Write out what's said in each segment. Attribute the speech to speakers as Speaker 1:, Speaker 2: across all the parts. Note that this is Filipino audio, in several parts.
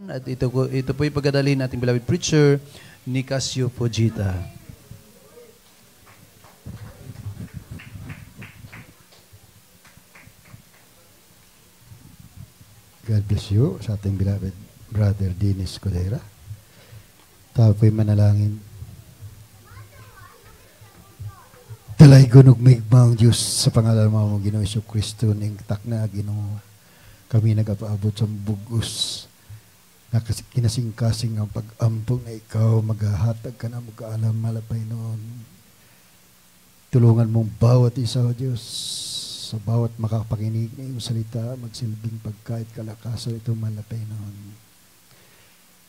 Speaker 1: At ito po yung pagdadalhin nating beloved preacher ni Casio Fujita.
Speaker 2: God bless you sa ating beloved brother Dennis Codera. Tayo po'y manalangin. Dalay gunog migmaang Diyos sa pangalan mo Ginoo Hesus Kristo ning tak na Ginoo. Kami nagapaabot sa bugos. Kinasing-kasing ang pag-ampong na ikaw, maghahatag ka na mag-aalam malapay noon. Tulungan mong bawat isa, O Diyos, sa bawat makapakinig na iyong salita, magsilbing pagkait kalakasan ito malapay noon.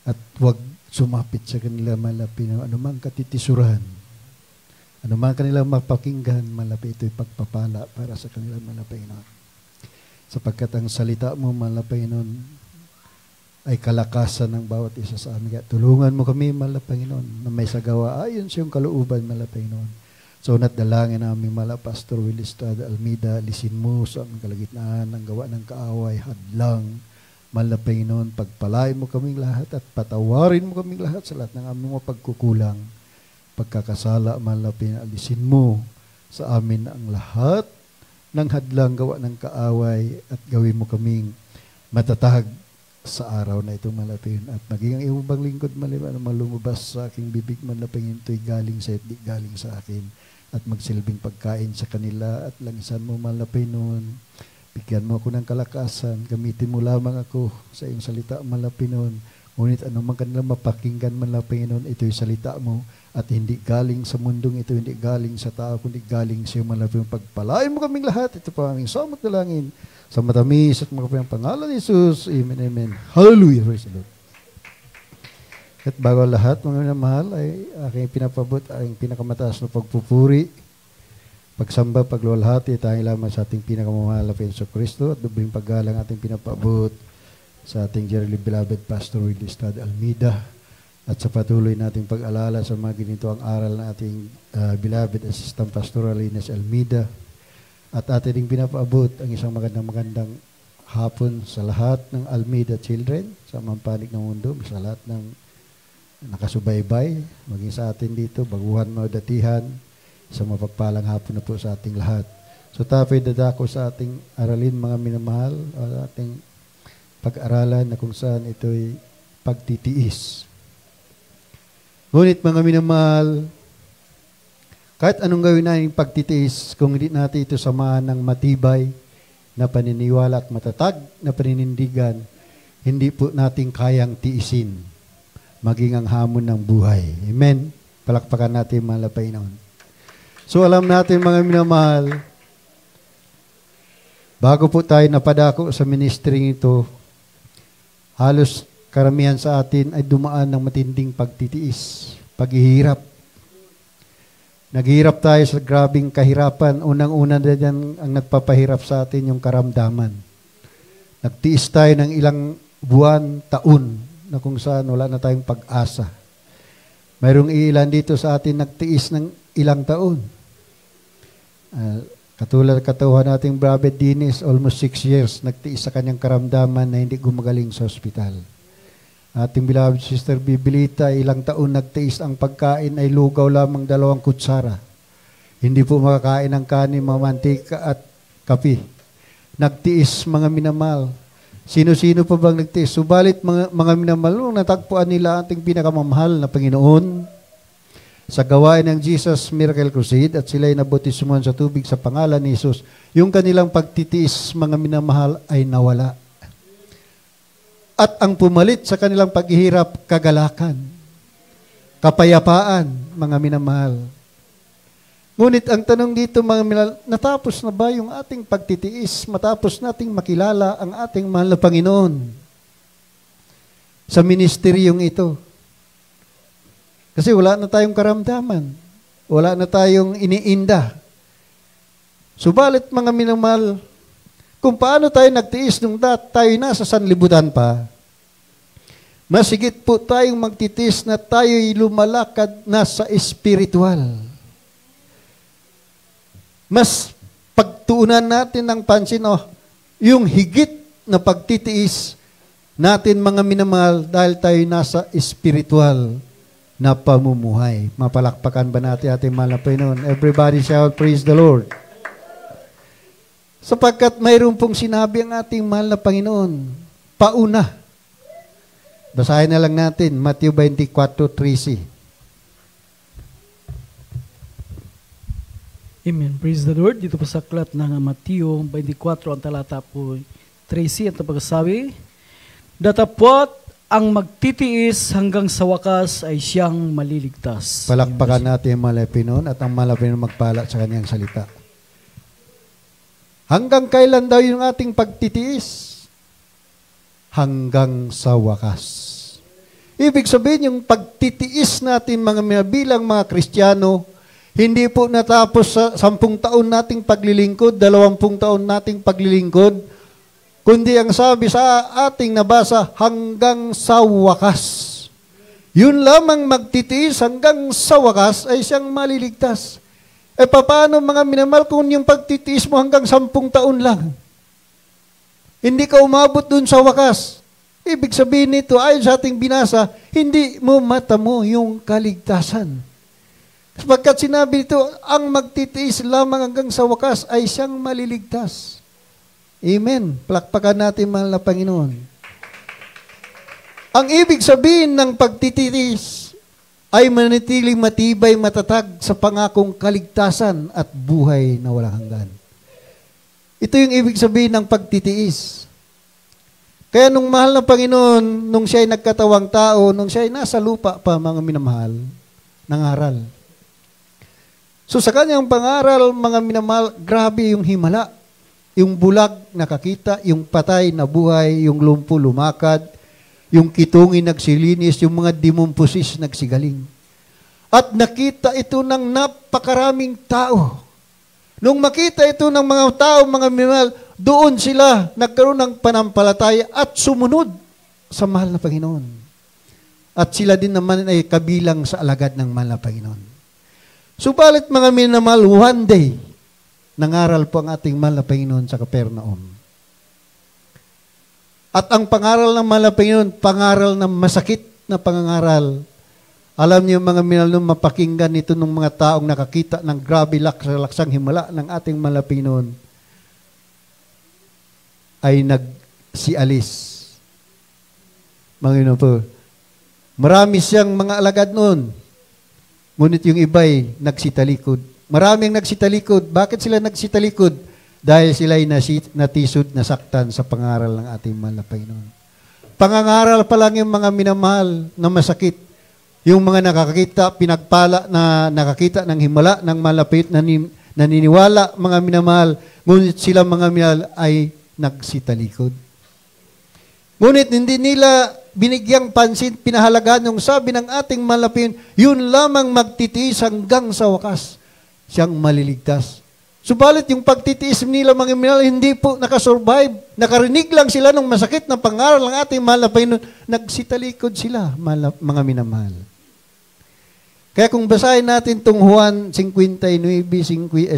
Speaker 2: At huwag sumapit sa kanila malapay noon, anumang katitisuran, anumang kanilang mapakinggan, malapay ito'y pagpapala para sa kanila malapay noon. Sapagkat ang salita mo malapay noon, ay kalakasan ng bawat isa sa amin. Tulungan mo kami, mahal na Panginoon, na may sagawa ayon sa iyong kalooban, mahal na Panginoon. So, dalangin namin, mahal na Pastor Willie Estrada Almeida, lisin mo sa aming kalagitnaan ng gawa ng kaaway, hadlang, mahal na Panginoon, pagpalain mo kaming lahat at patawarin mo kaming lahat sa lahat ng aming mga pagkukulang, pagkakasala, mahal na Panginoon, lisin mo sa amin ang lahat ng hadlang, gawa ng kaaway at gawin mo kaming matatag sa araw na itong malapin at maging ang iyong bang lingkod maliban na malumabas sa aking bibig malapin ito'y galing sa di galing sa akin at magsilbing pagkain sa kanila at langisan mo malapin noon. Bigyan mo ako ng kalakasan, gamitin mo lamang ako sa iyong salita malapin noon. Ngunit anumang kanila mapakinggan malapin noon, ito'y salita mo at hindi galing sa mundong ito, hindi galing sa tao, kundi galing sa iyong malapin. Pagpalain mo kaming lahat, ito pa aming samot na langin. Sa matamis at makapayang pangalan ni Jesus. Amen, amen. Hallelujah. Praise the Lord. At bago lahat, mga minamahal, ay aking pinapabot ang pinakamataas na pagpupuri, pagsamba, paglulhati, tayo lamang sa ating pinakamamahal na Hesus Kristo at dubling paggalang ating pinapabot sa ating dearly beloved Pastor Willie Estrada Almeida at sa patuloy nating pag-alala sa mga ganito ang aral na ating beloved Assistant Pastoral Ines Almeida. At atin ding pinapaabot ang isang magandang hapon sa lahat ng Almeida children sa mampanig ng mundo, sa lahat ng nakasubaybay, maging sa atin dito, baguhan mo datihan, isang mapagpalang hapon na po sa ating lahat. So tapoy dadako sa ating aralin mga minamahal, o ating pag-aralan na kung saan ito'y pagtitiis. Ngunit mga minamahal, kahit anong gawin natin pagtitiis, kung hindi natin ito samahan ng matibay na paniniwala at matatag na paninindigan, hindi po natin kayang tiisin maging ang hamon ng buhay. Amen? Palakpakan natin mga Panginoon. So alam natin mga minamahal, bago po tayo napadako sa ministry ito, halos karamihan sa atin ay dumaan ng matinding pagtitiis, paghihirap. Naghihirap tayo sa grabing kahirapan. Unang-una na dyan ang nagpapahirap sa atin yung karamdaman. Nagtiis tayo ng ilang buwan, taon, na kung saan wala na tayong pag-asa. Mayroong ilan dito sa atin nagtiis ng ilang taon. Katulad katuhan nating Brother Dennis, almost 6 years, nagtiis sa kanyang karamdaman na hindi gumagaling sa ospital. Ating beloved Sister Bibilita, ilang taon nagtiis ang pagkain ay lugaw lamang 2 kutsara. Hindi po makakain ng kanin, mamantika at kape. Nagtiis mga minamahal. Sino-sino pa bang nagtiis? Subalit mga minamahal, nung natagpuan nila ating pinakamamahal na Panginoon sa gawain ng Jesus Miracle Crusade at sila'y nabotismuhan sa tubig sa pangalan ni Jesus, yung kanilang pagtitiis mga minamahal ay nawala. At ang pumalit sa kanilang paghihirap, kagalakan, kapayapaan, mga minamahal. Ngunit ang tanong dito, mga minamahal, natapos na ba yung ating pagtitiis? Matapos nating makilala ang ating mahal na Panginoon sa ministeryong ito? Kasi wala na tayong karamdaman. Wala na tayong iniinda. Subalit, mga minamahal, kung paano tayo nagtiis nung tayo nasa sanlibutan pa, mas higit po tayong magtitiis na tayo'y lumalakad na sa espiritual. Mas pagtuunan natin ng pansin, yung higit na pagtitiis natin mga minamahal dahil tayo nasa spiritual na pamumuhay. Mapalakpakan ba natin ating mahal na Panginoon? Everybody shout, praise the Lord. Sapagkat mayroon pong sinabi ang ating mahal na Panginoon, pauna. Basahin na lang natin, Matthew 24:13.
Speaker 3: Amen. Praise the Lord. Dito po sa aklat ng Mateo 24, ang talata po 13, at pagkasabi, datapwat ang magtitiis hanggang sa wakas ay siyang maliligtas.
Speaker 2: Palakpakan natin ang mahal na Panginoon at ang mahal na Panginoon magpala sa kanyang salita. Hanggang kailan daw yung ating pagtitiis? Hanggang sa wakas. Ibig sabihin, yung pagtitiis natin bilang mga Kristiyano, hindi po natapos sa 10 taon nating paglilingkod, 20 taon nating paglilingkod, kundi ang sabi sa ating nabasa, hanggang sa wakas. Yun lamang magtitiis hanggang sa wakas ay siyang maliligtas. E paano mga minamahal kung yung pagtitiis mo hanggang 10 taon lang? Hindi ka umabot dun sa wakas. Ibig sabihin nito, ayon sa ating binasa, hindi mo matamo yung kaligtasan. Sapagkat sinabi nito, ang magtitiis lamang hanggang sa wakas ay siyang maliligtas. Amen. Palakpakan natin, mahal na Panginoon. Ang ibig sabihin ng pagtitiis ay manatiling matibay, matatag sa pangakong kaligtasan at buhay na walang hanggan. Ito yung ibig sabihin ng pagtitiis. Kaya nung mahal na Panginoon, nung siya ay nagkatawang tao, nung siya ay nasa lupa pa, mga minamahal, nangaral. So sa kanyang pangaral, mga minamahal, grabe yung himala. Yung bulag nakakita, yung patay na buhay, yung lumpo lumakad, yung kitungin nagsilinis, yung mga dimumpusis nagsigaling. At nakita ito ng napakaraming tao. Nung makita ito ng mga tao, mga minamahal, doon sila nagkaroon ng panampalataya at sumunod sa mahal na Panginoon. At sila din naman ay kabilang sa alagad ng mahal na Panginoon. Subalit mga minamahal, one day, nangaral po ang ating mahal na Panginoon sa Capernaum. At ang pangaral ng mahal na Panginoon, pangaral ng masakit na pangangaral. Alam niyo mga minamahal, nung mapakinggan ito ng mga taong nakakita ng grabe laksang himala ng ating mahal na Panginoon, ay nagsialis. Mga po, marami siyang mga alagad noon. Ngunit yung iba'y nagsitalikod. Maraming nagsitalikod. Bakit sila nagsitalikod? Dahil sila'y natisod, nasaktan sa pangaral ng ating mahal na Panginoon. Pangangaral pa lang yung mga minamahal na masakit. Yung mga nakakita, pinagpala na nakakita ng himala, ng malapit, naniniwala, mga minamahal. Ngunit sila mga minamahal ay nagsitalikod. Ngunit hindi nila binigyang pansin, pinahalagahan yung sabi ng ating mahal na Panginoon, yun lamang magtitiis hanggang sa wakas. Siyang maliligtas. Subalit yung pagtitiis nila mga minamahal, hindi po nakasurvive. Nakarinig lang sila ng masakit na pangaral ng ating mahal na Panginoon. Nagsitalikod sila, mga minamahal. Kaya kung basahin natin itong Juan 59,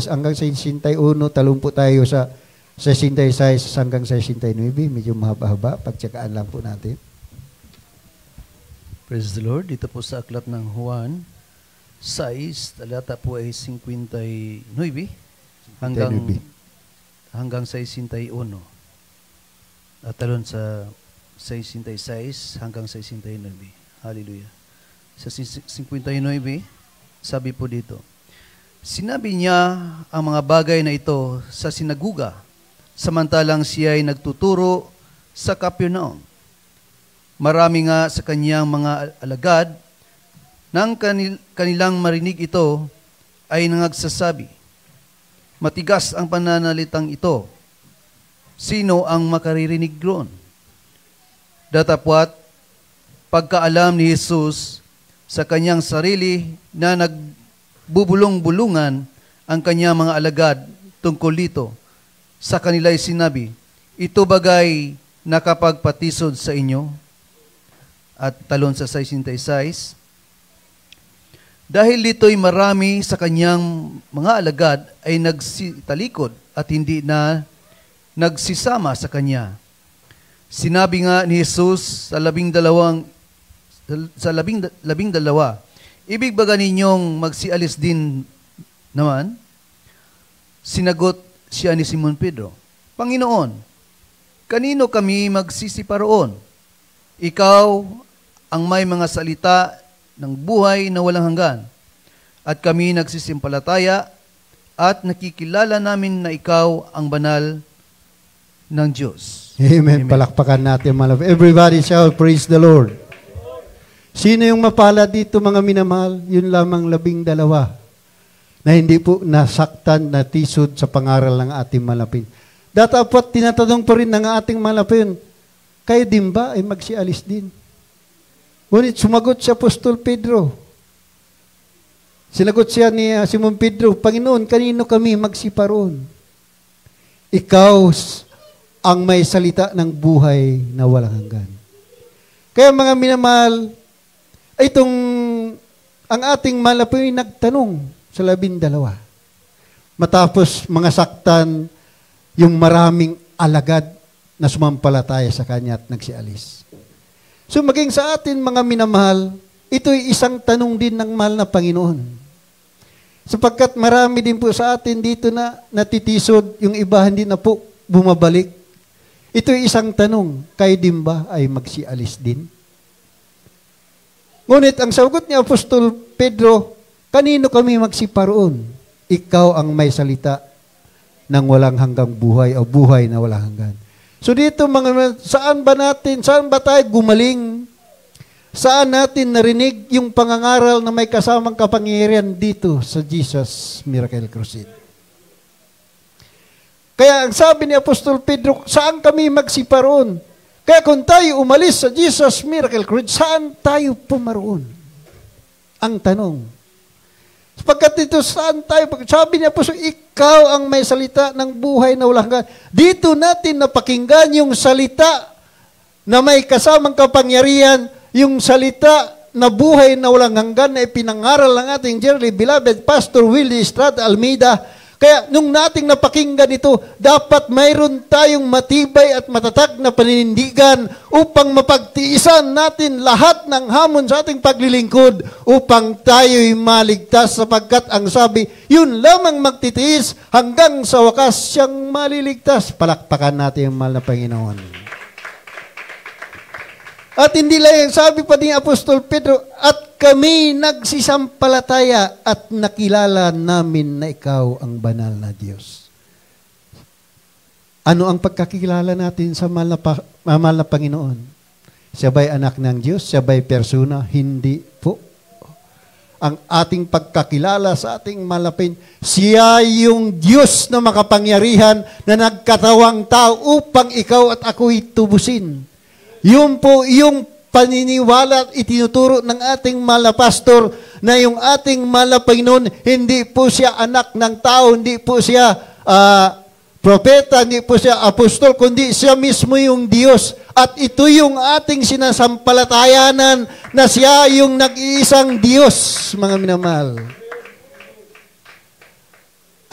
Speaker 2: hanggang 61, talong po tayo sa 66 hanggang 69. Medyo mahaba-haba. Pagtsakaan lang po natin.
Speaker 1: Praise the Lord. Dito po sa aklat ng Juan 6, talata po ay 59 hanggang 61. At talon sa 66 hanggang 69. Hallelujah. Sa 59, sabi po dito, sinabi niya ang mga bagay na ito sa sinaguga, samantalang siya ay nagtuturo sa Capernaum. Marami nga sa kanyang mga alagad, nang kanilang marinig ito, ay nangagsasabi, matigas ang pananalitang ito. Sino ang makaririnig roon? Datapwat, pagkaalam ni Jesus sa kanyang sarili na nagbubulong-bulungan ang kanyang mga alagad tungkol dito, sa kanila'y sinabi, ito bagay nakapagpatisod sa inyo? At talon sa 66, dahil dito'y marami sa kanyang mga alagad ay nagsitalikod at hindi na nagsisama sa kanya. Sinabi nga ni Jesus sa labing dalawa, ibig ba ninyong magsialis din naman? Sinagot siya ni Simon Pedro, Panginoon, kanino kami magsisiparoon? Ikaw ang may mga salita ng buhay na walang hanggan, at kami nagsisimpalataya at nakikilala namin na ikaw ang banal ng Diyos.
Speaker 2: Amen. Palakpakan natin, mga love. Everybody shout, praise the Lord. Sino yung mapala dito, mga minamahal? Yun lamang 12 na hindi po nasaktan, natisod sa pangaral ng ating malapin. Dapat tinatanong pa rin ng ating malapin, kayo din ba ay magsialis din? Ngunit sumagot si Apostol Pedro. Sinagot siya ni Simon Pedro, Panginoon, kanino kami magsiparoon? Ikaw ang may salita ng buhay na walang hanggan. Kaya mga minamahal, ang ating malapit nagtanong sa 12. Matapos mga saktan, yung maraming alagad na sumampalataya sa Kanya at nagsialis. So maging sa atin mga minamahal, ito'y isang tanong din ng mahal na Panginoon. Sapagkat marami din po sa atin dito na natitisod, yung iba hindi na po bumabalik. Ito'y isang tanong, kayo din ba ay magsialis din? Ngunit ang sagot ni Apostol Pedro, kanino kami magsiparoon? Ikaw ang may salita ng walang hanggang buhay o buhay na walang hanggan. So dito saan ba tayo gumaling? Saan natin narinig yung pangangaral na may kasamang kapangyarihan dito sa Jesus Miracle Crusade? Kaya ang sabi ni Apostol Pedro, saan kami magsiparoon? Kaya kung tayo umalis sa Jesus Miracle Crusade, saan tayo pumaroon? Ang tanong. Sapagkat dito, saan tayo? Sabi ni Apostol, ikaw ang may salita ng buhay na walang hanggan. Dito natin napakinggan yung salita na may kasamang kapangyarihan, yung salita na buhay na walang hanggan na ipinangaral ng ating dearly beloved Pastor Willie Estrada Almeida. Kaya nung nating napakinggan ito, dapat mayroon tayong matibay at matatag na paninindigan upang mapagtiisan natin lahat ng hamon sa ating paglilingkod upang tayo'y maligtas sapagkat ang sabi, yun lamang magtitiis hanggang sa wakas siyang maliligtas. Palakpakan natin ang mahal na Panginoon. At hindi lang yung sabi pa ni Apostol Pedro, at kami nagsisampalataya at nakilala namin na ikaw ang banal na Diyos. Ano ang pagkakilala natin sa mahal na Panginoon? Siya ba'y anak ng Diyos? Siya ba'y persona? Hindi po. Ang ating pagkakilala sa ating malapin, siya yung Diyos na makapangyarihan na nagkatawang tao upang ikaw at ako'y tubusin. Yun po yung paniniwala at itinuturo ng ating mahal na pastor na yung ating mahal na Panginoon, hindi po siya anak ng tao, hindi po siya propeta, hindi po siya apostol, kundi siya mismo yung Diyos. At ito yung ating sinasampalatayanan na siya yung nag-iisang Diyos, mga minamahal.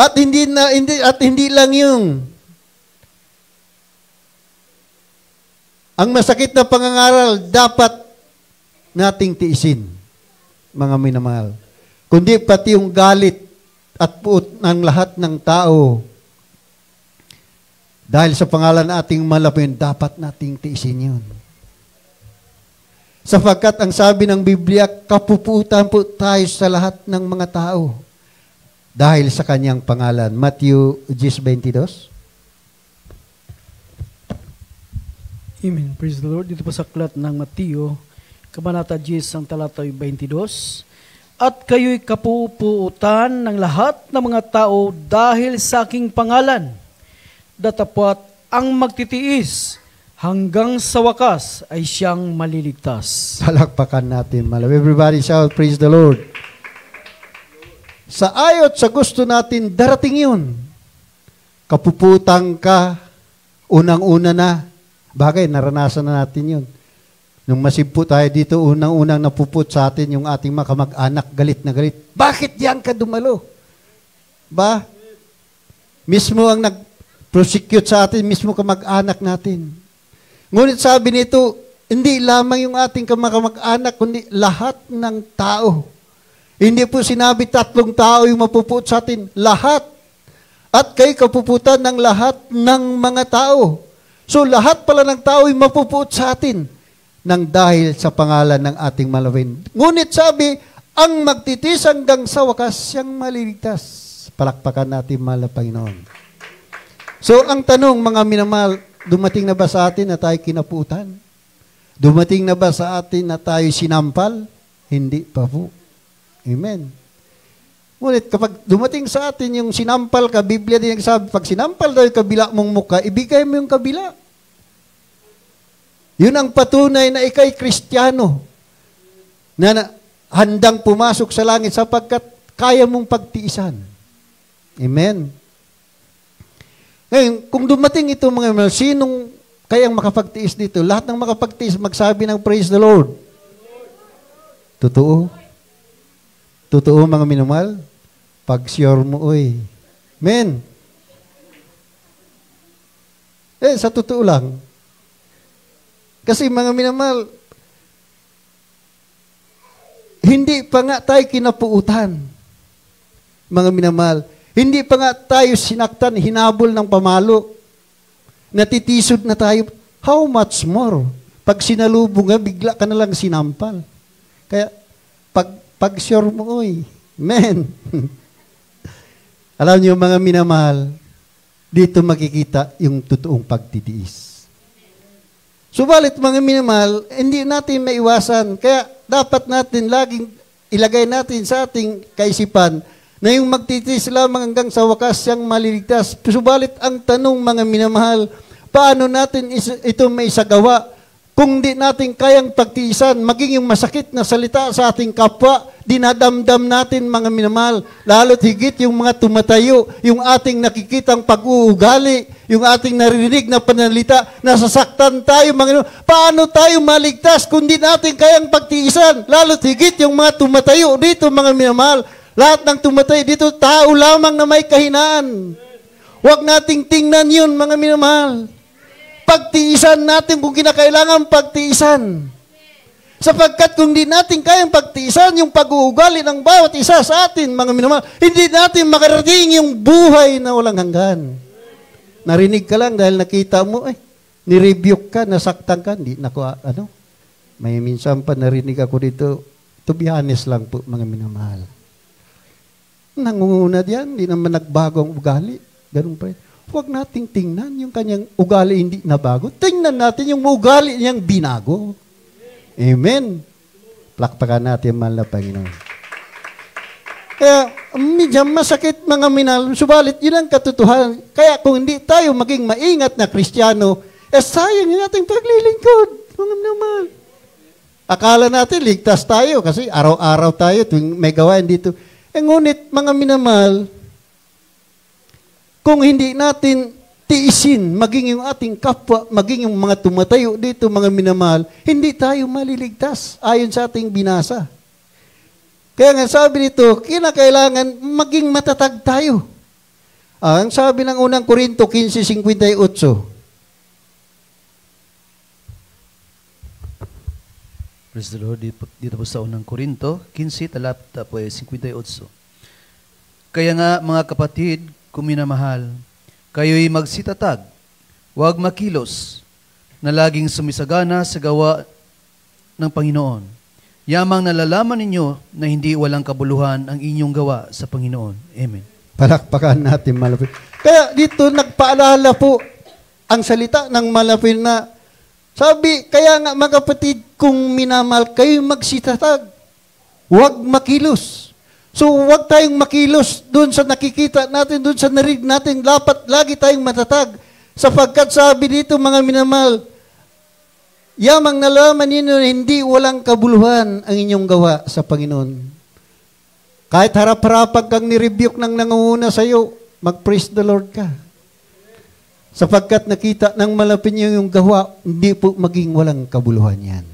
Speaker 2: At hindi lang yung ang masakit na pangangaral dapat nating tiisin, mga minamahal. Kundi pati yung galit at puot ng lahat ng tao, dahil sa pangalan ating malapin, dapat nating tiisin yun. Sapagkat ang sabi ng Biblia, kapuputan po tayo sa lahat ng mga tao dahil sa kanyang pangalan. Matthew 10:22.
Speaker 3: Amen. Praise the Lord. Dito po sa aklat ng Mateo, Kabanata 10, ang talatay 22. At kayo'y kapupuutan ng lahat ng mga tao dahil sa aking pangalan. Datapwat ang magtitiis hanggang sa wakas ay siyang maliligtas.
Speaker 2: Palakpakan natin, malaw. Everybody shout, praise the Lord. Sa ayot sa gusto natin, darating yun. Kapuputang ka, unang-una na. Bagay, naranasan na natin yun. Nung masibpo tayo dito, unang-unang napuput sa atin yung ating mga kamag-anak, galit na galit. Bakit yan ka dumalo? Ba? Mismo ang nag-prosecute sa atin, mismo kamag-anak natin. Ngunit sabi nito, hindi lamang yung ating kamag-anak, kundi lahat ng tao. Hindi po sinabi 3 tao yung mapupuot sa atin. Lahat. At kay kapuputan ng lahat ng mga tao. So lahat pala ng tao yung mapupuot sa atin nang dahil sa pangalan ng ating malawin. Ngunit sabi, ang magtitis hanggang sa wakas, siyang maliligtas. Palakpakan natin, mahal na Panginoon. So ang tanong, mga minamahal, dumating na ba sa atin na tayo kinaputan? Dumating na ba sa atin na tayo sinampal? Hindi pa po. Amen. Ngunit kapag dumating sa atin yung sinampal ka, Biblia din nagsabi, pag sinampal daw yung kabila mong mukha, ibigay mo yung kabila. Yun ang patunay na ikay Kristiyano na handang pumasok sa langit sapagkat kaya mong pagtiisan. Amen. Ngayon, kung dumating ito mga minamahal, sinong kayang makapagtiis dito? Lahat ng makapagtiis, magsabi ng praise the Lord. Totoo. Totoo mga minamahal. Pag-sure mo, oy. Amen. Sa totoo lang. Kasi mga minamahal, hindi pa nga tayo kinapuutan. Mga minamahal, hindi pa nga tayo sinaktan, hinabol ng pamalo. Natitisod na tayo. How much more? Pag sinalubong nga, bigla ka na lang sinampal. Kaya, pag-sure mo, oy. Amen. Alam niyo mga minamahal, dito makikita yung totoong pagtitiis. Subalit mga minamahal, hindi natin maiwasan. Kaya dapat natin laging ilagay natin sa ating kaisipan na yung magtitiis lamang hanggang sa wakas siyang maliligtas. Subalit ang tanong mga minamahal, paano natin ito may isagawa kung di natin kayang pagtiisan, maging yung masakit na salita sa ating kapwa, dinadamdam natin mga minamahal, lalo't higit yung mga tumatayo, yung ating nakikitang pag-uugali, yung ating naririnig na panalita, nasasaktan tayo mga minamahal. Paano tayo maligtas kung di natin kayang pagtiisan? Lalo't higit yung mga tumatayo dito mga minamahal. Lahat ng tumatayo dito, tao lamang na may kahinaan. Huwag nating tingnan yun mga minamahal. Pagtiisan natin kung kinakailangan pagtiisan. Sapagkat kung di natin kayang pagtiisan yung pag-uugali ng bawat isa sa atin, mga minamahal, hindi natin makarating yung buhay na walang hanggan. Narinig ka lang dahil nakita mo, nirebuke ka, nasaktan ka, hindi, may minsan pa narinig ako dito, to be honest lang po, mga minamahal. Nangunguna diyan, hindi naman nagbago ang ugali. Ganun pa rin. Huwag nating tingnan yung kanyang ugali hindi nabago. Tingnan natin yung ugali niyang binago. Amen. Plakpakan natin, mahal na Panginoon. Kaya, medyo masakit mga minal, subalit yun ang katotohanan. Kaya kung hindi tayo maging maingat na Kristiyano, sayang yung ating paglilingkod. Mga naman. Akala natin, ligtas tayo kasi araw-araw tayo tuwing may gawain dito. Ngunit, mga minamahal, kung hindi natin tiisin, maging yung ating kapwa, maging yung mga tumatayo dito, mga minamahal, hindi tayo maliligtas ayon sa ating binasa. Kaya nga sabi nito, kinakailangan maging matatag tayo. Ang sabi ng unang Korinto 15:58.
Speaker 1: Praise the Lord. Dito po sa unang Korinto 15, talata po 58. Kaya nga mga kapatid, kung minamahal, kayo'y magsitatag, huwag makilos, na laging sumisagana sa gawa ng Panginoon. Yamang nalalaman ninyo na hindi walang kabuluhan ang inyong gawa sa Panginoon. Amen.
Speaker 2: Palakpakan natin malapit. Kaya dito nagpaalala po ang salita ng malapit na sabi, kaya nga mga kapatid, kung minamahal, kayo'y magsitatag, huwag makilos. So, huwag tayong makilos doon sa nakikita natin, doon sa narinig natin. Dapat lagi tayong matatag. Sapagkat sabi dito, mga minamahal, yamang nalaman ninyo na hindi walang kabuluhan ang inyong gawa sa Panginoon. Kahit harap-harapan kang nirebuke ng nangunguna sa iyo, mag-praise the Lord ka. Sapagkat nakita ng malapit niyo yung gawa, hindi po maging walang kabuluhan yan.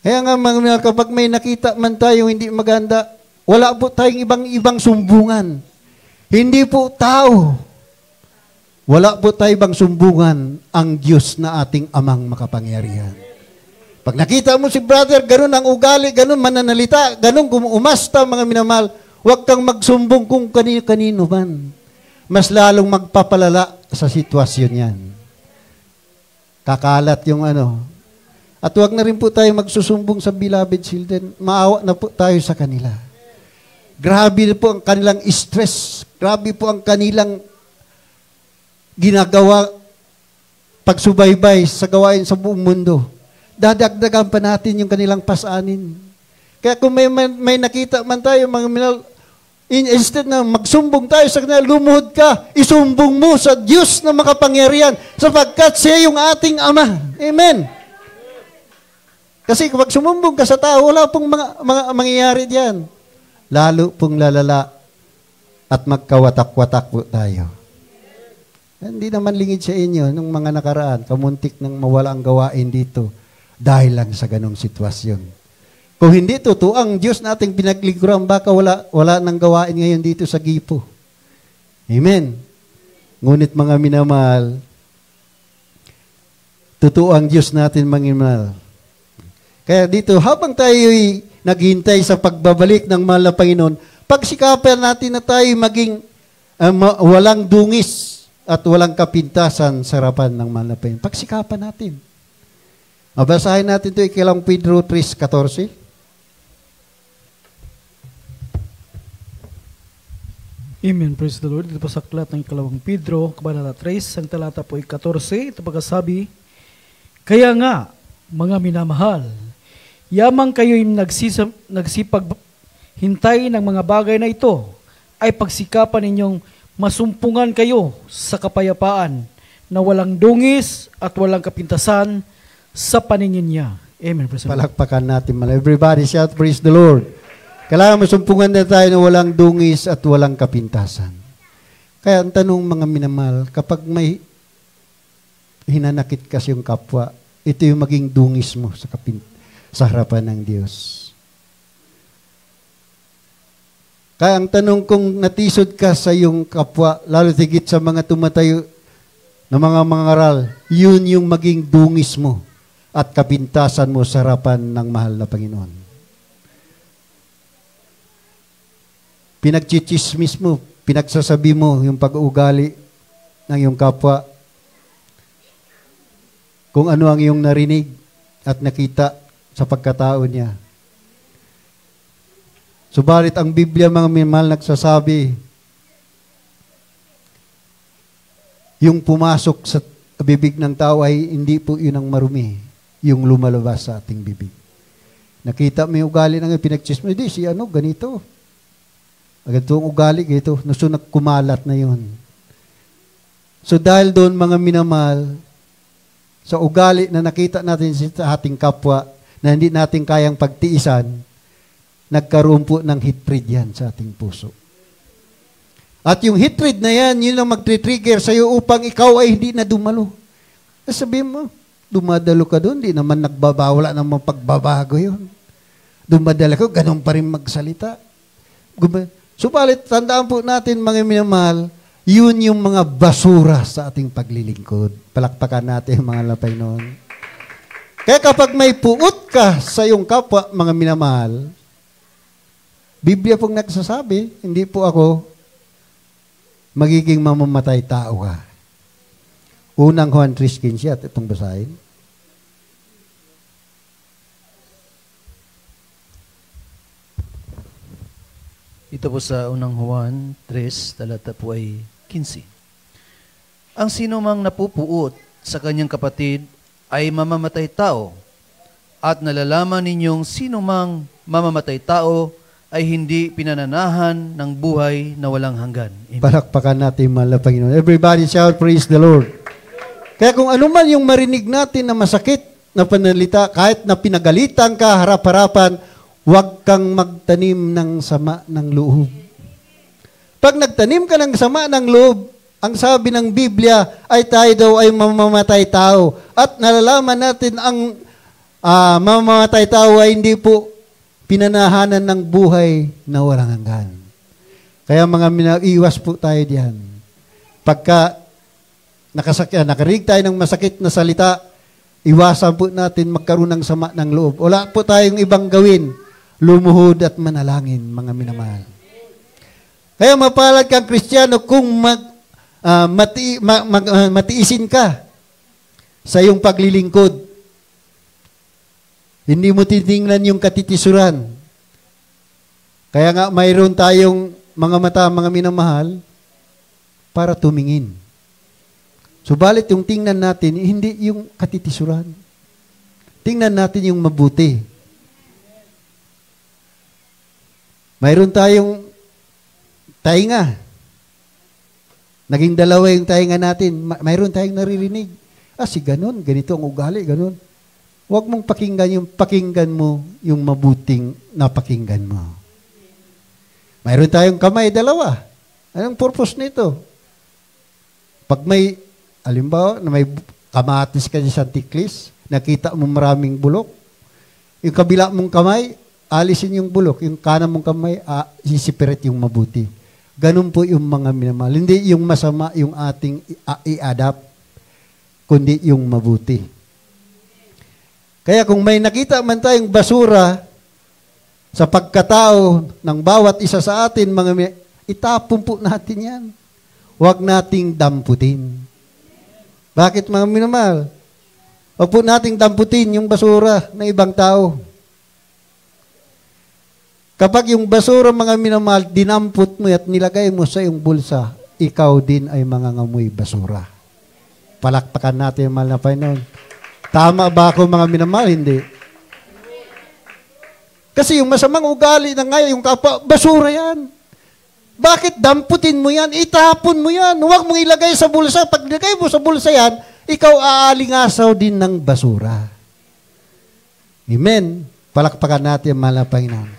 Speaker 2: Kaya nga mga kapag may nakita man tayo hindi maganda, wala po tayong ibang sumbungan. Hindi po tao. Wala po tayo bang sumbungan ang Diyos na ating amang makapangyarihan. Pag nakita mo si brother, ganun ang ugali, ganun mananalita, ganun umasta mga minamahal, huwag kang magsumbong kung kanino-kanino man. Mas lalong magpapalala sa sitwasyon yan. Kakalat yung At huwag na rin po tayo magsusumbong sa beloved children. Maawa na po tayo sa kanila. Grabe po ang kanilang stress. Grabe po ang kanilang ginagawa pagsubaybay sa gawain sa buong mundo. Dadagdagan pa natin yung kanilang pasanin. Kaya kung may nakita man tayo, mga minal, instead na magsumbong tayo sa kanila, lumuhod ka, isumbong mo sa Diyos na makapangyarihan sapagkat siya yung ating Ama. Amen. Kasi kapag sumumbong ka sa tao, wala pong mga mangyayari diyan. Lalo pong lalala at magkawatak-watak po tayo. Hindi naman lingid sa inyo nung mga nakaraan, kamuntik nang mawala ang gawain dito dahil lang sa ganong sitwasyon. Kung hindi totoo ang Diyos nating pinaglingkuran, baka wala nang gawain ngayon dito sa Gipo. Amen. Ngunit mga minamahal, totoo ang Diyos natin mga minamahal. Kaya dito, habang tayo'y naghihintay sa pagbabalik ng mahal na Panginoon, pagsikapan natin na tayo maging walang dungis at walang kapintasan sa harapan ng mahal na Panginoon. Pagsikapan natin. Mabasahin natin ito, ikilang Pedro 3:14.
Speaker 3: Amen. Praise the Lord. Dito po sa aklat ng ikalawang Pedro, kabanata 3, ang talata po ay 14, ito pagkasabi, kaya nga, mga minamahal, yamang kayo'y nagsipaghintay ng mga bagay na ito, ay pagsikapan ninyong masumpungan kayo sa kapayapaan na walang dungis at walang kapintasan sa paningin niya. Amen.
Speaker 2: Palakpakan natin. Everybody shout, praise the Lord. Kailangan masumpungan na tayo na walang dungis at walang kapintasan. Kaya ang tanong mga minamahal, kapag may hinanakit kasi yung kapwa, ito yung maging dungis mo sa harapan ng Diyos. Kaya ang tanong kung natisod ka sa iyong kapwa, lalo tigit sa mga tumatayo na mga mangaral, yun yung maging dungis mo at kapintasan mo sa harapan ng mahal na Panginoon. Pinagchichismis mo, pinagsasabi mo yung pag-uugali ng iyong kapwa, kung ano ang iyong narinig at nakita sa pagkatao niya. Subalit ang Biblia, mga minamahal, nagsasabi, yung pumasok sa bibig ng tao ay hindi po yun ang marumi, yung lumalabas sa ating bibig. Nakita mo yung ugali ng pinagchismis, hindi, si ganito. Ganito ang ugali, ganito. So, nagkumalat na yun. So, dahil doon, mga minamahal, sa ugali na nakita natin sa ating kapwa, na hindi natin kayang pagtiisan, nagkaroon po ng hatred yan sa ating puso. At yung hatred na yan, yun ang mag-trigger sa'yo upang ikaw ay hindi na dumalo. Sabihin mo, dumadalo ka doon, di naman nagbabawala ng pagbabago yun. Dumadala ko, ganun pa rin magsalita. Subalit, tandaan po natin, mga minamahal, yun yung mga basura sa ating paglilingkod. Palakpakan natin, mga lapay noon. Kaya kapag may puot ka sa iyong kapwa, mga minamahal, Biblia pong nagsasabi, hindi po ako, magiging mamamatay tao ka. Unang Juan 3:15 at itong basahin.
Speaker 1: Ito po sa unang Juan 3, talata po ay 15. Ang sino mang napupuot sa kanyang kapatid ay mamamatay tao, at nalalaman ninyong sino mang mamamatay tao ay hindi pinananahan ng buhay na walang hanggan. Amen.
Speaker 2: Palakpakan natin, mahal na Panginoon. Everybody shout, praise the Lord. Kaya kung ano man yung marinig natin na masakit na panalita, kahit na pinagalitan ka harap-harapan, huwag kang magtanim ng sama ng loob. Pag nagtanim ka ng sama ng loob, ang sabi ng Biblia ay tayo daw ay mamamatay tao. At nalalaman natin ang mamamatay tao ay hindi po pinanahanan ng buhay na walang hanggan. Kaya mga iwas po tayo diyan. Pagka nakarinig tayo ng masakit na salita, iwasan po natin magkaroon ng sama ng loob. Wala po tayong ibang gawin, lumuhod at manalangin, mga minamahal. Kaya mapalad kang Kristiyano kung matiisin ka sa iyong paglilingkod. Hindi mo titingnan yung katitisuran. Kaya nga mayroon tayong mga mata, mga minamahal, para tumingin. Subalit yung tingnan natin, hindi yung katitisuran. Tingnan natin yung mabuti. Mayroon tayong tainga. Naging dalawa yung tainga natin. Mayroon tayong naririnig. Si ganun, ganito ang ugali, ganun. Huwag mong pakinggan mo yung mabuting napakinggan mo. Mayroon tayong kamay, dalawa. Anong purpose nito? Pag may, alimbawa, na may kamatis ka sa tiklis, nakita mo maraming bulok, yung kabila mong kamay, alisin yung bulok. Yung kanan mong kamay, sisipirit yung mabuti. Ganun po yung mga minamahal. Hindi yung masama yung ating i-adapt, kundi yung mabuti. Kaya kung may nakita man tayong basura sa pagkatao ng bawat isa sa atin, itapon po natin yan. Huwag nating damputin. Bakit, mga minamahal? Huwag po nating damputin yung basura ng ibang tao. Kapag yung basura, mga minamahal, dinampot mo at nilagay mo sa iyong bulsa, ikaw din ay mangangamoy basura. Palakpakan natin, mahal na Panginoon. Tama ba ako, mga minamahal? Hindi. Kasi yung masamang ugali na ngayon, yung kapwa, basura yan. Bakit damputin mo yan? Itapon mo yan. Huwag mong ilagay sa bulsa. Pag ilagay mo sa bulsa yan, ikaw aalingasaw din ng basura. Amen. Palakpakan natin, mahal na Panginoon.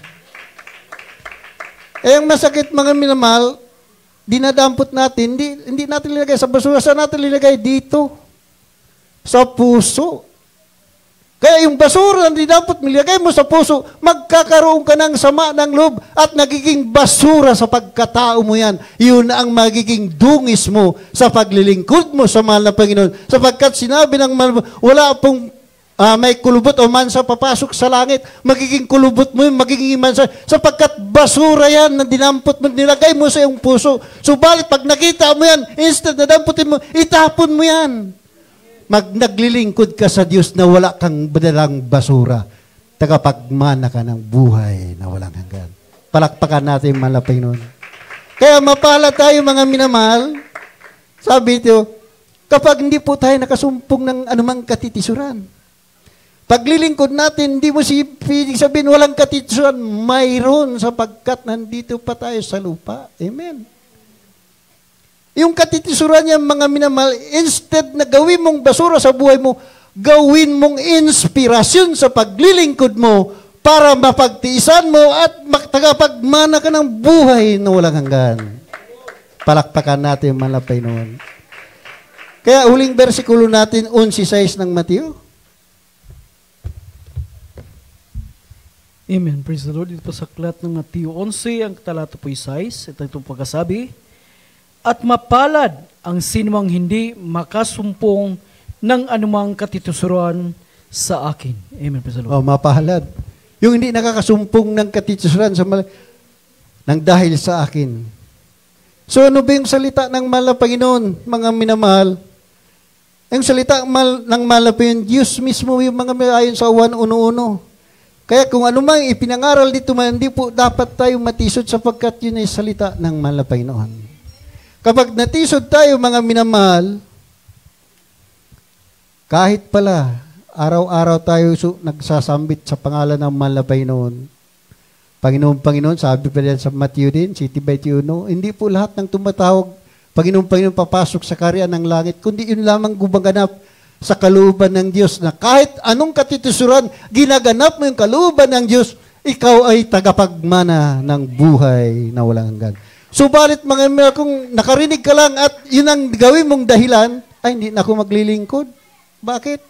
Speaker 2: Ang masakit, mga minamahal, dinadampot natin, hindi natin ilagay sa basura. Saan natin ilagay? Dito. Sa puso. Kaya yung basura na dinapot, nilagay mo sa puso, magkakaroon ka ng sama ng loob at nagiging basura sa pagkatao mo yan. Yun ang magiging dungis mo sa paglilingkod mo sa mahal na Panginoon. Sapagkat sinabi ng mahal, wala pong may kulubot o mansa papasok sa langit. Magiging kulubot mo yun, magiging mansa. Sapagkat basura yan na dinampot mo, nilagay mo sa iyong puso. Subalit pag nakita mo yan, instead na damputin mo, itapon mo yan. Naglilingkod ka sa Diyos na wala kang badalang basura. Tagapagmana ka ng buhay na walang hanggan. Palakpakan natin, mahal na Panginoon. Kaya mapala tayo, mga minamahal. Sabi ito, kapag hindi po tayo nakasumpong ng anumang katitisuran. Paglilingkod natin, hindi mo sabihin walang katitisuran. Mayroon sapagkat nandito pa tayo sa lupa. Amen. Yung katitisuran niya, mga minamahal, instead na gawin mong basura sa buhay mo, gawin mong inspirasyon sa paglilingkod mo para mapagtiisan mo at tagapagmana ka ng buhay na walang hanggan. Palakpakan natin, mahal na Panginoon. Kaya huling versikulo natin, 11:6 ng Mateo.
Speaker 3: Amen. Praise the Lord. Dito po sa aklat ng Mateo 11, ang talata po 6, ito itong pagkasabi, at mapalad ang sinumang hindi makasumpong ng anumang katitusuran sa akin. Amen. Praise the Lord.
Speaker 2: Mapalad. Yung hindi nakakasumpong ng katitusuran ng dahil sa akin. So ano ba yung salita ng mahal na Panginoon, mga minamahal? Ang salita ng mahal na Panginoon, Diyos mismo yung mga ayon sa 1:1. Kaya kung ano mang ipinangaral dito, hindi po dapat tayo matisod sapagkat yun ay salita ng mahal na Panginoon. Kapag natisod tayo, mga minamahal, kahit pala, araw-araw tayo nagsasambit sa pangalan ng mahal na Panginoon. Panginoon, Panginoon, sabi pa yan sa Matthew din, City by Tiuno, hindi po lahat ng tumatawag, Panginoon, Panginoon, papasok sa karya ng langit, kundi yun lamang gumaganap sa kalooban ng Diyos, na kahit anong katitusuran, ginaganap mo yung kalooban ng Diyos, ikaw ay tagapagmana ng buhay na walang hanggan. Subalit, mga minamahal, kung nakarinig ka lang at yun ang gawin mong dahilan, ay hindi na ako maglilingkod. Bakit?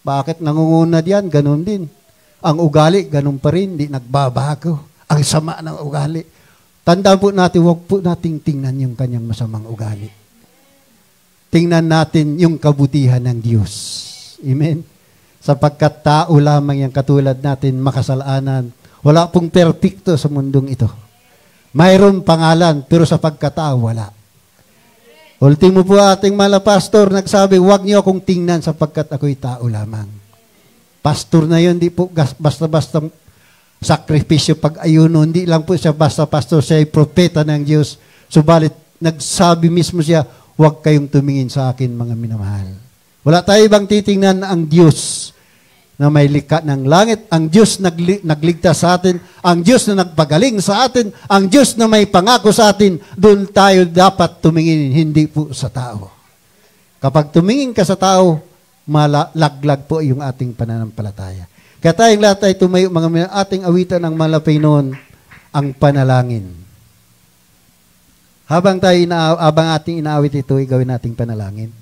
Speaker 2: Bakit nangunguna diyan? Ganun din. Ang ugali, ganun pa rin, hindi nagbabago. Ang sama ng ugali. Tandaan po natin, huwag po nating tingnan yung kanyang masamang ugali. tingnan natin yung kabutihan ng Diyos. Amen? Sapagkat tao lamang yung katulad natin, makasalanan. Wala pong perfecto sa mundong ito. Mayroong pangalan, pero sa pagkatao, wala. Ultimo po ating mga pastor, nagsabi, huwag niyo akong tingnan sapagkat ako'y tao lamang. Pastor na yun, di po basta-basta sakripisyo pag-ayuno. Hindi lang po siya basta pastor, siya ay propeta ng Diyos. Subalit, nagsabi mismo siya, huwag kayong tumingin sa akin, mga minamahal. Wala tayo ibang titingnan ang Diyos na may likha ng langit, ang Diyos nagligtas sa atin, ang Diyos na nagpagaling sa atin, ang Diyos na may pangako sa atin, doon tayo dapat tumingin, hindi po sa tao. Kapag tumingin ka sa tao, malaglag po yung ating pananampalataya. Kaya tayong lahat ay tumayo, mga ating awitan ng malapay noon, ang panalangin. Habang ating inaawit ito, gawin nating panalangin.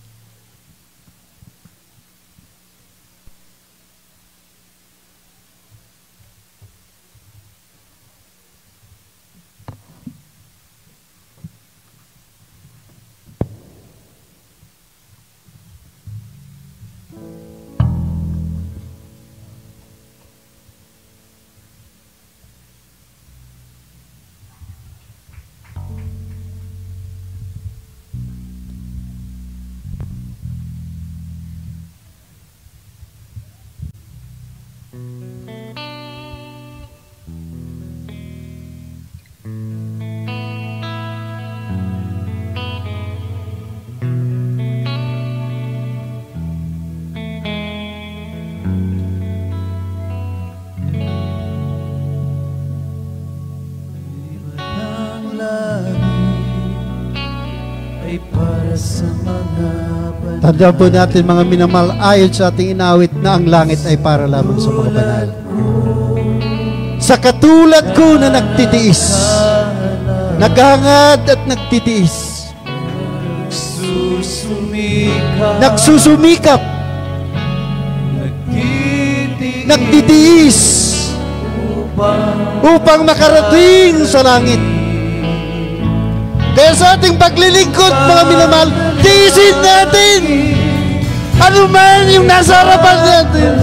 Speaker 2: Tandaan po natin, mga minamahal, ayon sa ating inawit na ang langit ay para lamang sa mga banal. Sa katulad ko na nagtitiis, naghangad at nagtitiis, nagsusumikap, nagtitiis upang makarating sa langit. Kaya sa ating paglilingkod, mga minamahal, tiisin natin ano man yung nasa harapan natin.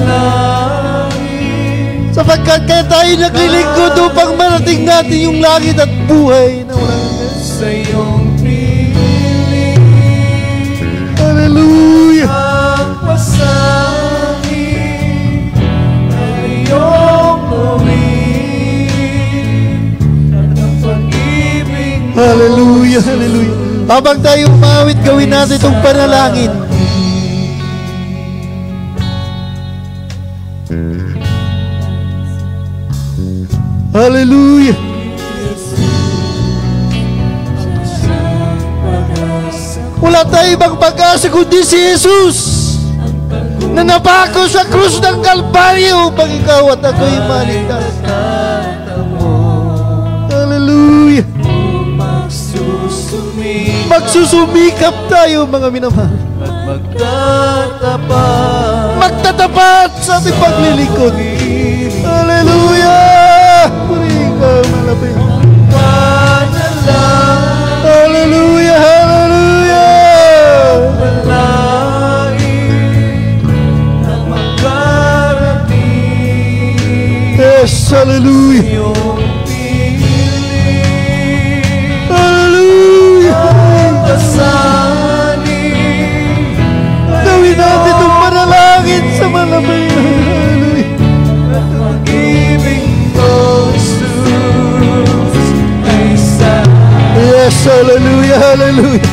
Speaker 2: Sapagkat kaya tayo naglilingkod upang marating natin yung langit at buhay na walang hanggan. Sa iyong piling, hallelujah, pagpasahin ang iyong gawin at ang pag-ibig mo. Hallelujah, hallelujah. Habang tayo umawit, gawin natin itong panalangin. Hallelujah. Wala tayo ibang pag-asa kundi si Jesus na napako sa krus ng Kalbaryo upang ikaw at ako'y maligtas. Hallelujah. Magsusumikap tayo, mga minamahal. Magtatapat sa ating paglilingkod. Hallelujah! Purihin ka, malapit. Hallelujah! Hallelujah! Yes, hallelujah! Gawin natin itong panalangin sa malabay. At mag-ibig yes, hallelujah, hallelujah.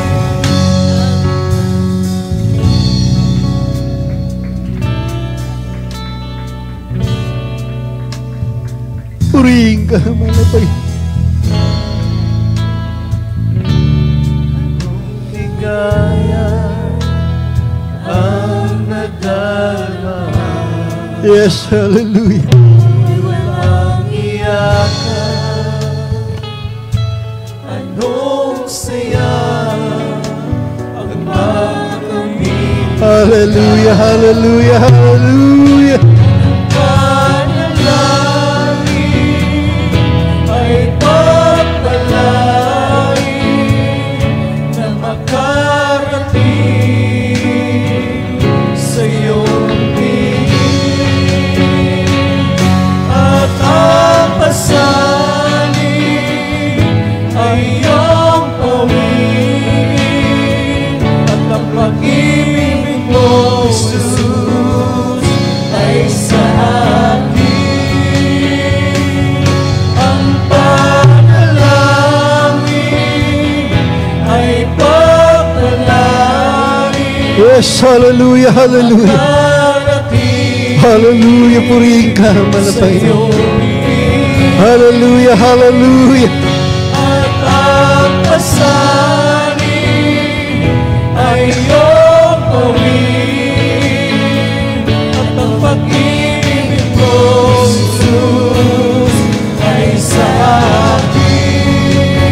Speaker 2: Purihin ka, malabay. Yes, hallelujah. Walang iyakan, anong saya ang pagkamit. Hallelujah, hallelujah, hallelujah. Panalangin ay pagpalain na makarating Yes, hallelujah, hallelujah. Hallelujah, purihin ka, mahal na Panginoon. Hallelujah, hallelujah.
Speaker 4: At ang pasanin ay iyong gawin, at ang pag-ibig mo, Jesus, ay sa akin.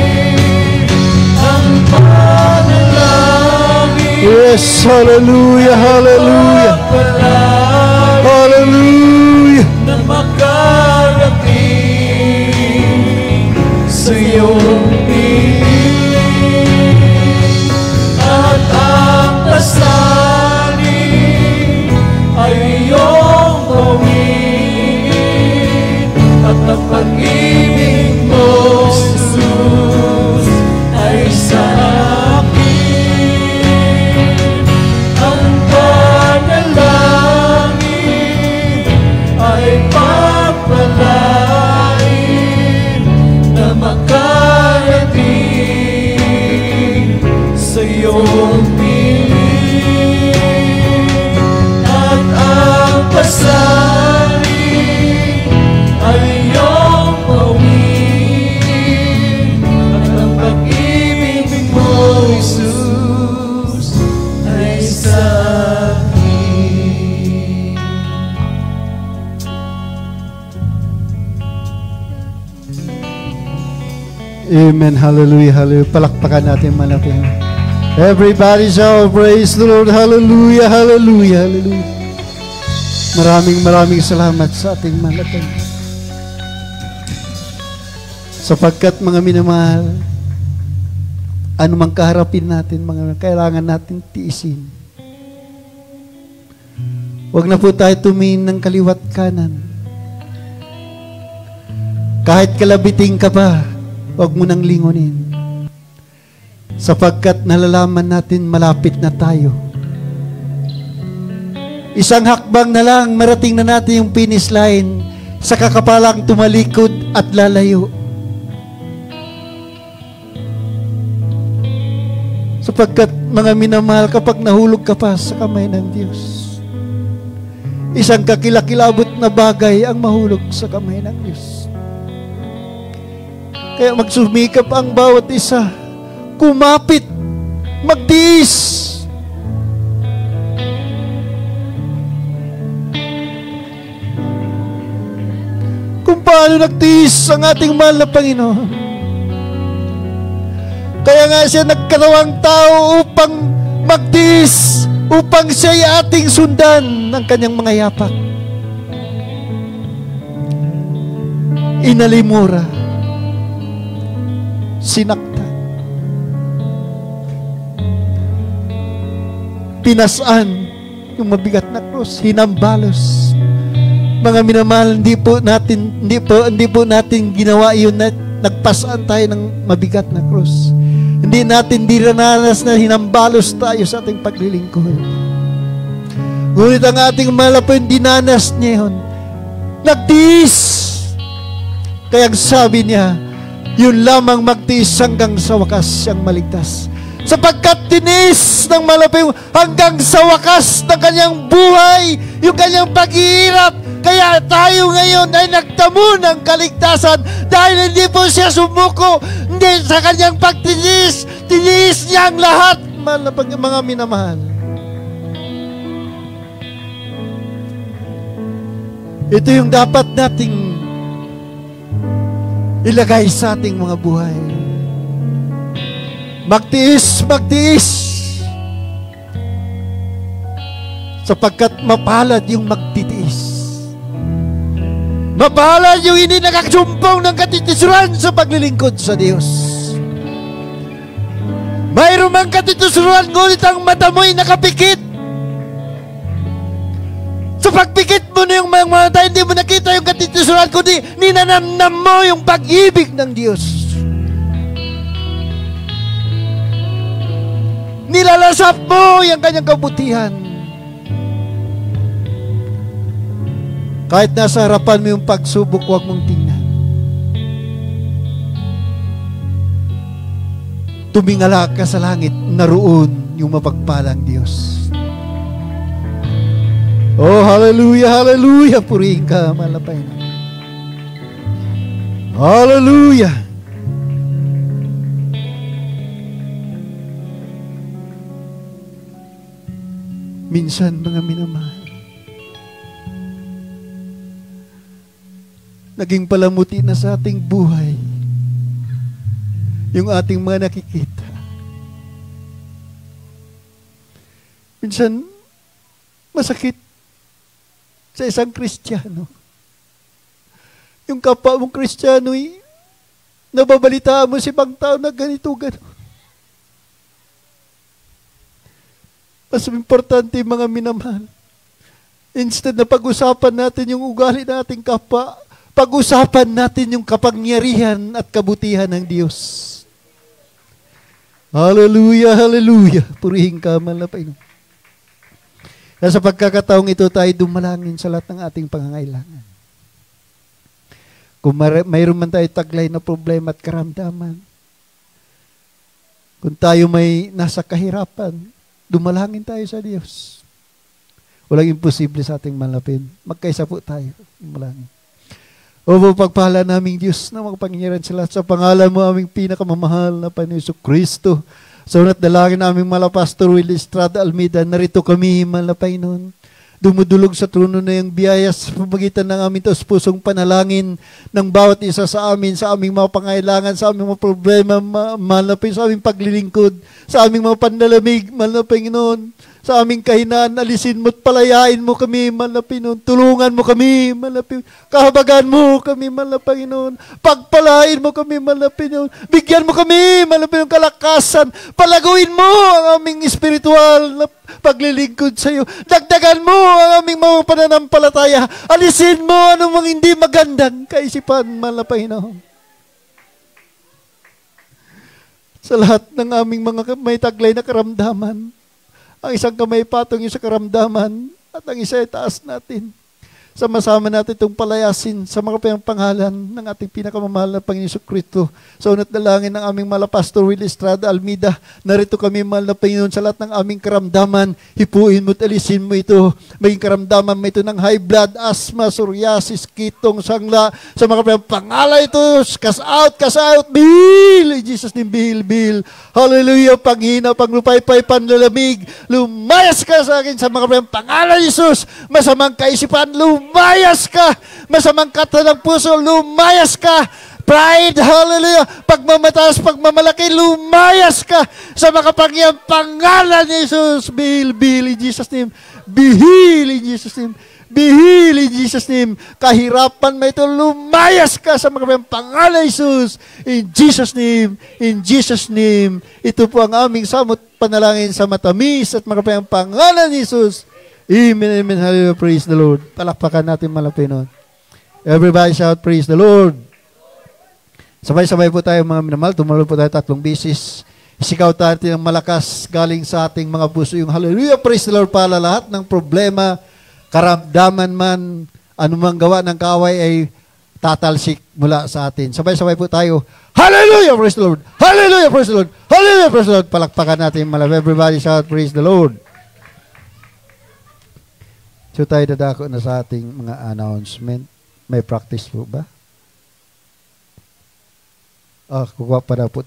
Speaker 4: Ang panalangin,
Speaker 2: Yes, hallelujah, hallelujah. Hallelujah.
Speaker 4: na makarating sa iyong piling, at ang pasanin ay iyong gawin, at ang pag-ibig mo, Jesus, ay sa akin. Ang panalangin ay papalain na makarating sa iyong piling, at ang pasanin ay iyong gawin, at ang pag-ibig mo, Jesus, ay sa akin.
Speaker 2: Amen. Hallelujah. Hallelujah. Palakpakan natin malapit. Everybody shall praise the Lord. Hallelujah. Hallelujah. Hallelujah. Maraming salamat sa ating malapit. Sapagkat mga minamahal, anumang kaharapin natin, mga kailangan natin tiisin. Huwag na po tayo tumingin ng kaliwat kanan. Kahit kalabiting ka pa, huwag mo nang lingunin. Sapagkat nalalaman natin malapit na tayo. Isang hakbang na lang, marating na natin yung finish line, sa kakapalang tumalikod at lalayo. Sapagkat mga minamahal, kapag nahulog ka pa sa kamay ng Diyos, isang kakilakilabot na bagay ang mahulog sa kamay ng Diyos. Kaya magsumikap ang bawat isa, kumapit, magtiis. Kung paano nagtiis ang ating mahal na Panginoon. Kaya nga siya nagkatawang tao upang magtiis, upang siya'y ating sundan ng kanyang mga yapak. Inalimura, sinaktan, pinasaan yung mabigat na krus, hinambalos. Mga minamahal, hindi po natin ginawa yun na nagpasaan tayo ng mabigat na krus. Hindi natin dirananas na hinambalos tayo sa ating paglilingkod. Ngunit ang ating mahal po, dinanas niya yun. Nagtiis. Kaya sabi niya, yun lamang magtiis hanggang sa wakas siyang maligtas. Sapagkat tinis ng malapay hanggang sa wakas ng kanyang buhay, yung kanyang paghihirap. Kaya tayo ngayon ay nagtamo ng kaligtasan dahil hindi po siya sumuko, hindi sa kanyang pagtinis. Tinis niya ang lahat, mga minamahal. Ito yung dapat nating ilagay sa ating mga buhay. Magtiis, magtiis. Sapagkat mapalad yung magtitiis. Mapalad yung hindi nakakasumpong ng katitisuran sa paglilingkod sa Diyos. Mayroon mang katitisuran, ngunit ang mata mo'y nakapikit. Sa pagpikit mo na yung mga mata, hindi mo nakita yung katitisuran, kundi ninanamnam mo yung pag-ibig ng Diyos. Nilalasap mo yung kanyang kabutihan. Kahit nasa harapan mo yung pagsubok, huwag mong tingnan. Tumingala ka sa langit, naroon yung mapagpalang Diyos. Oh, hallelujah, hallelujah. Purihin ka, mahal na Panginoon. Hallelujah. Minsan, mga minamahal, naging palamuti na sa ating buhay yung ating mga nakikita. Minsan, masakit sa isang Kristiyano. Yung kapwa mong Kristiyano, nababalitaan mo si ibang tao na ganito, gano'n. Mas importante, mga minamahal, instead na pag-usapan natin yung ugali nating kapwa, pag-usapan natin yung kapangyarihan at kabutihan ng Diyos. Hallelujah, hallelujah. Purihin ka, mahal na Panginoon. Sa pagkakataong ito, tayo dumalangin sa lahat ng ating pangangailangan. Kung mayroon man tayo taglay na problema at karamdaman, kung tayo may nasa kahirapan, dumalangin tayo sa Diyos. Walang imposible sa ating malapin. Magkaisa po tayo. Dumalangin. O pagpala naming Diyos na makapangyarihan sa lahat, sa pangalan mo aming pinakamamahal na Panginoon Kristo. Sa unat dalangin naming mala Pastor Will Estrada Almeida, narito kami, mahal na Panginoon. Dumudulog sa trono na yung biyaya sa pamagitan ng aming taos-pusong panalangin ng bawat isa sa amin, sa aming mga pangailangan, sa aming mga problema, mahal na Panginoon, sa aming paglilingkod, sa aming mga pandalamig, mahal na Panginoon, sa aming kahinaan, alisin mo at palayain mo kami, mahal na Panginoon, tulungan mo kami, mahal na Panginoon, kahabagan mo kami, mahal na Panginoon, pagpalain mo kami, mahal na Panginoon, bigyan mo kami, mahal na Panginoon, kalakasan, palaguin mo ang aming espiritual na paglilingkod sa iyo. Dagdagan mo ang aming mga pananampalataya. Alisin mo anumang hindi magandang kaisipan, mahal na Panginoon. Sa lahat ng aming mga may taglay na karamdaman, ang isang kamay patong yung sa karamdaman at ang isa ay taas natin. Sama-sama natin itong palayasin sa mga pangalan ng ating pinakamamahal na Panginoon Kristo. Sa unat dalangin ng aming mala Pastor Will Estrada Almeida, narito kami, mahal na Panginoon, sa lahat ng aming karamdaman, hipuin mo at alisin mo ito. Maging karamdaman mo ito ng high blood, asthma, psoriasis, kitong, sangla, sa mga pangalan ito, cast out, Bill! In Jesus name, Bill. Hallelujah, panghina, panglupay-pay, panlalamig, lumayas ka sa akin sa mga pangalan ni Jesus, masamang kaisipan, lumayas ka. Masamang kata ng puso, lumayas ka. Pride, hallelujah. Pagmamataas, pagmamalaki, lumayas ka. Sa makapangyang pangalan ni Jesus. Be healed in Jesus' name. Be healed in Jesus' name. Be healed in Jesus' name. Kahirapan mo ito, lumayas ka sa makapangyang pangalan ni Jesus. In Jesus' name. In Jesus' name. Ito po ang aming samot panalangin sa matamis at makapangyang pangalan ni Jesus. Amen, amen, hallelujah, praise the Lord. Palakpakan natin malapinon. Everybody shout, praise the Lord. Sabay-sabay po tayo, mga minamahal. Tumalon po tayo 3 beses. Isikaw tayo ng malakas galing sa ating mga puso. Yung hallelujah, praise the Lord, para lahat ng problema, karamdaman man, anumang gawa ng kaaway ay tatalsik mula sa atin. Sabay-sabay po tayo. Hallelujah, praise the Lord. Hallelujah, praise the Lord. Hallelujah, praise the Lord. Palakpakan natin, malapinon. Everybody shout, praise the Lord. So tayo dadako na sa ating mga announcement. May practice po ba? Kukuha pa na po